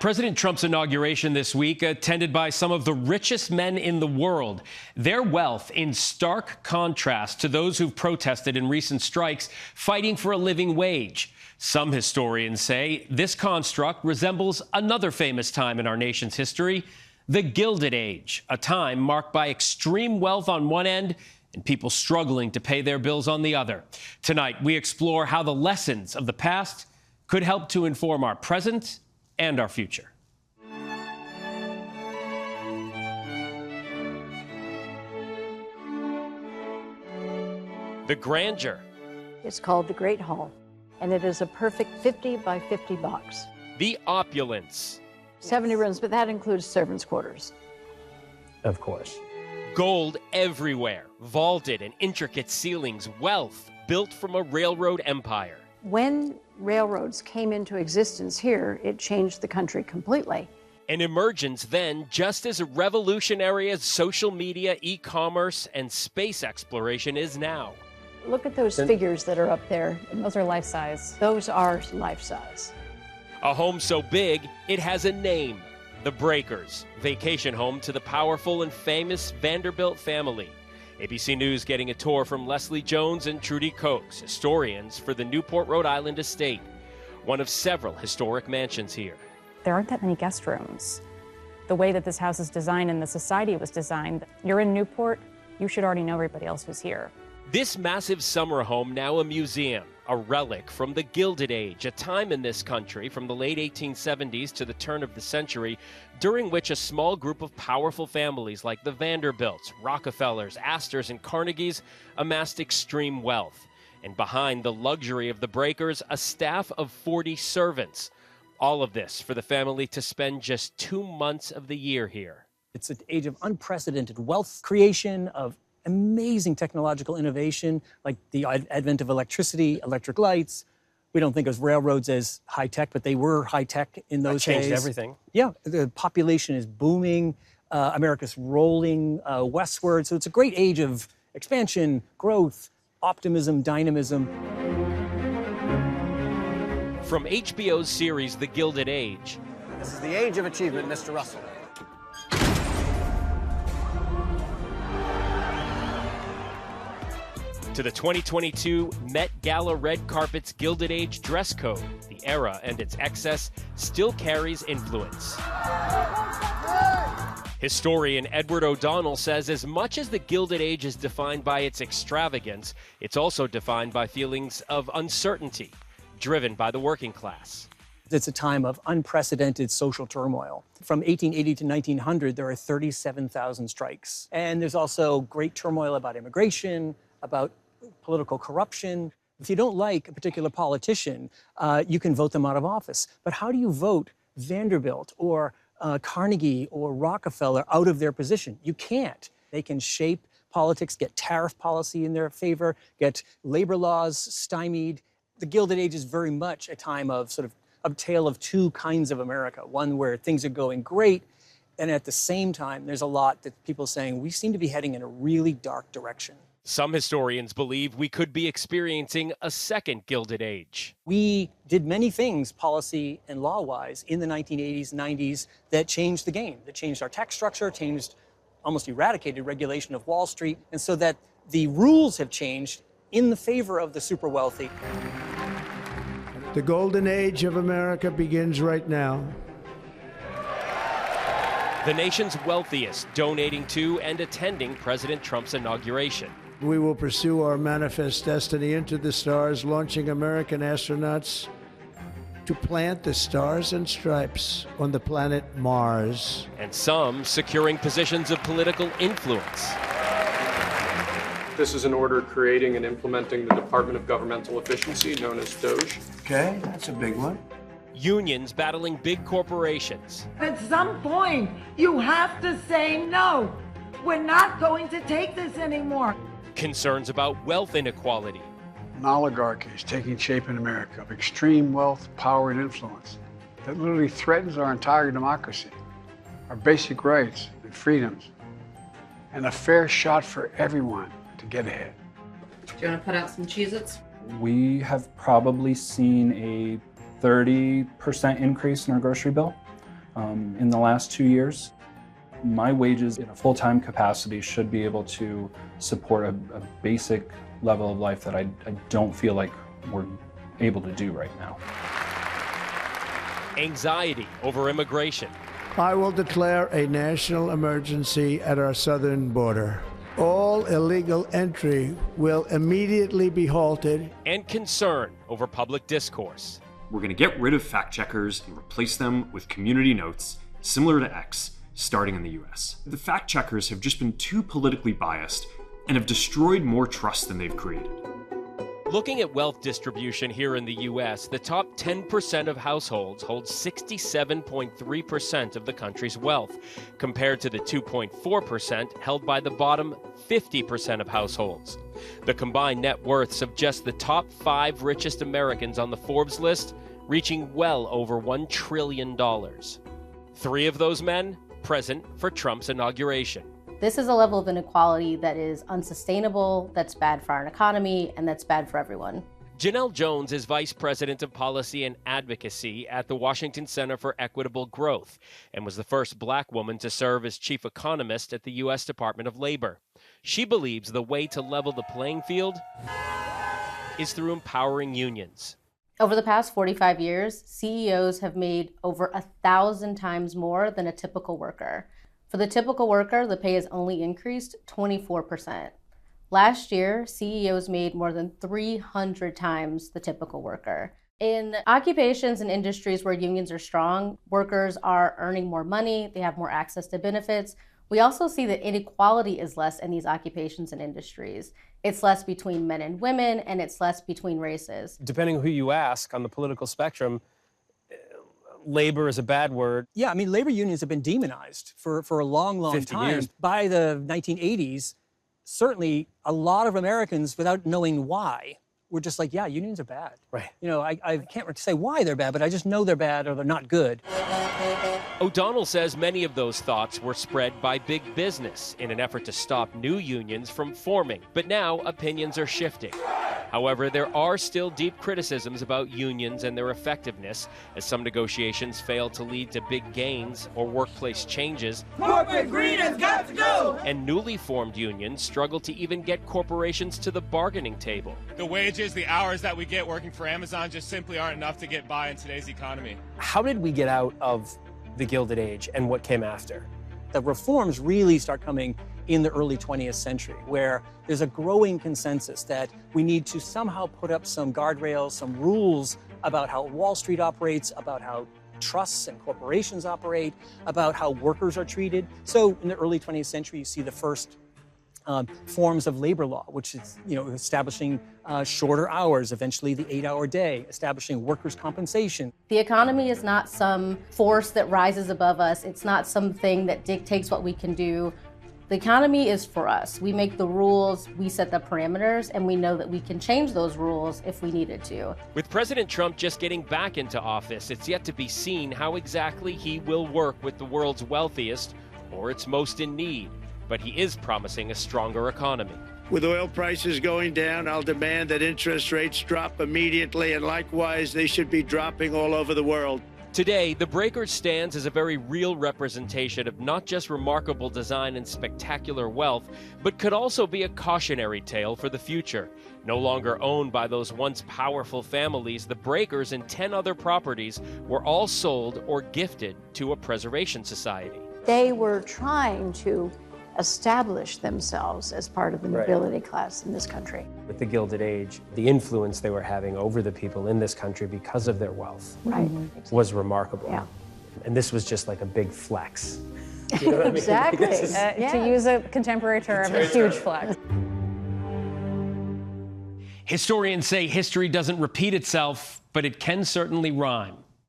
President Trump's inauguration this week, attended by some of the richest men in the world. Their wealth in stark contrast to those who've protested in recent strikes, fighting for a living wage. Some historians say this construct resembles another famous time in our nation's history, the Gilded Age, a time marked by extreme wealth on one end and people struggling to pay their bills on the other. Tonight, we explore how the lessons of the past could help to inform our present and our future. The grandeur. It's called the Great Hall, and it is a perfect 50 by 50 box. The opulence. 70 rooms, but that includes servants' quarters. Of course. Gold everywhere, vaulted and intricate ceilings, wealth built from a railroad empire. When railroads came into existence here, it changed the country completely. An emergence then just as revolutionary as social media, e-commerce, and space exploration is now. Look at those figures that are up there. And those are life-size. Those are life-size. A home so big, it has a name. The Breakers, vacation home to the powerful and famous Vanderbilt family. ABC News getting a tour from Leslie Jones and Trudy Coates, historians for the Newport, Rhode Island estate, one of several historic mansions here. There aren't that many guest rooms. The way that this house is designed and the society was designed, you're in Newport, you should already know everybody else who's here. This massive summer home now a museum, a relic from the Gilded Age, a time in this country from the late 1870s to the turn of the century, during which a small group of powerful families like the Vanderbilts, Rockefellers, Astors, and Carnegies amassed extreme wealth. And behind the luxury of the Breakers, a staff of 40 servants. All of this for the family to spend just 2 months of the year here. It's an age of unprecedented wealth creation, of amazing technological innovation, like the advent of electricity, electric lights. We don't think of railroads as high-tech, but they were high-tech in those days. Changed everything. Yeah, the population is booming. America's rolling westward. So it's a great age of expansion, growth, optimism, dynamism. From HBO's series The Gilded Age. This is the age of achievement, Mr. Russell. To the 2022 Met Gala red carpet's Gilded Age dress code, the era and its excess still carries influence. Historian Edward O'Donnell says as much as the Gilded Age is defined by its extravagance, it's also defined by feelings of uncertainty, driven by the working class. It's a time of unprecedented social turmoil. From 1880 to 1900, there are 37,000 strikes. And there's also great turmoil about immigration, about political corruption. If you don't like a particular politician, you can vote them out of office. But how do you vote Vanderbilt or Carnegie or Rockefeller out of their position? You can't. They can shape politics, get tariff policy in their favor, get labor laws stymied. The Gilded Age is very much a time of sort of a tale of two kinds of America, one where things are going great, and at the same time, there's a lot that people are saying, we seem to be heading in a really dark direction. Some historians believe we could be experiencing a second Gilded Age. We did many things, policy and law-wise, in the 1980s, 90s, that changed the game, that changed our tax structure, changed, almost eradicated regulation of Wall Street, and so that the rules have changed in the favor of the super wealthy. The golden age of America begins right now. The nation's wealthiest donating to and attending President Trump's inauguration. We will pursue our manifest destiny into the stars, launching American astronauts to plant the stars and stripes on the planet Mars. And some securing positions of political influence. This is an order creating and implementing the Department of Governmental Efficiency, known as DOGE. Okay, that's a big one. Unions battling big corporations. At some point, you have to say no. We're not going to take this anymore. Concerns about wealth inequality. An oligarchy is taking shape in America of extreme wealth, power, and influence that literally threatens our entire democracy, our basic rights and freedoms, and a fair shot for everyone to get ahead. Do you want to put out some Cheez-Its? We have probably seen a 30% increase in our grocery bill. in the last 2 years. My wages in a full-time capacity should be able to support a basic level of life that I don't feel like we're able to do right now. Anxiety over immigration. I will declare a national emergency at our southern border. All illegal entry will immediately be halted. And concern over public discourse. We're going to get rid of fact checkers and replace them with community notes, similar to X, starting in the US. The fact checkers have just been too politically biased and have destroyed more trust than they've created. Looking at wealth distribution here in the U.S., the top 10% of households hold 67.3% of the country's wealth, compared to the 2.4% held by the bottom 50% of households. The combined net worths of just the top 5 richest Americans on the Forbes list reaching well over $1 trillion. 3 of those men present for Trump's inauguration. This is a level of inequality that is unsustainable, that's bad for our economy, and that's bad for everyone. Janelle Jones is Vice President of Policy and Advocacy at the Washington Center for Equitable Growth and was the first Black woman to serve as chief economist at the U.S. Department of Labor. She believes the way to level the playing field is through empowering unions. Over the past 45 years, CEOs have made over 1,000 times more than a typical worker. For the typical worker, the pay has only increased 24%. Last year, CEOs made more than 300 times the typical worker. In occupations and industries where unions are strong, workers are earning more money, they have more access to benefits. We also see that inequality is less in these occupations and industries. It's less between men and women, and it's less between races. Depending on who you ask on the political spectrum, labor is a bad word. Yeah, I mean, labor unions have been demonized for a long, long 50 time. years. By the 1980s, certainly a lot of Americans, without knowing why, were just like, yeah, unions are bad. Right. You know, I can't say why they're bad, but I just know they're bad or they're not good. O'Donnell says many of those thoughts were spread by big business in an effort to stop new unions from forming. But now opinions are shifting. However, there are still deep criticisms about unions and their effectiveness, as some negotiations fail to lead to big gains or workplace changes. Corporate greed has got to go! And newly formed unions struggle to even get corporations to the bargaining table. The wages, the hours that we get working for Amazon just simply aren't enough to get by in today's economy. How did we get out of the Gilded Age and what came after? The reforms really start coming in the early 20th century, where there's a growing consensus that we need to somehow put up some guardrails, some rules about how Wall Street operates, about how trusts and corporations operate, about how workers are treated. So in the early 20th century, you see the first forms of labor law, which is, establishing shorter hours, eventually the 8-hour day, establishing workers' compensation. The economy is not some force that rises above us. It's not something that dictates what we can do. The economy is for us. We make the rules, we set the parameters, and we know that we can change those rules if we needed to. With President Trump just getting back into office, it's yet to be seen how exactly he will work with the world's wealthiest or its most in need. But he is promising a stronger economy. With oil prices going down, I'll demand that interest rates drop immediately, and likewise, they should be dropping all over the world. Today, the Breakers stands as a very real representation of not just remarkable design and spectacular wealth, but could also be a cautionary tale for the future. No longer owned by those once powerful families, the Breakers and 10 other properties were all sold or gifted to a preservation society. They were trying to establish themselves as part of the nobility class in this country. With the Gilded Age, the influence they were having over the people in this country because of their wealth was remarkable. Yeah. And this was just like a big flex. You know what I mean? Exactly. To use a contemporary term, a huge flex. Historians say history doesn't repeat itself, but it can certainly rhyme.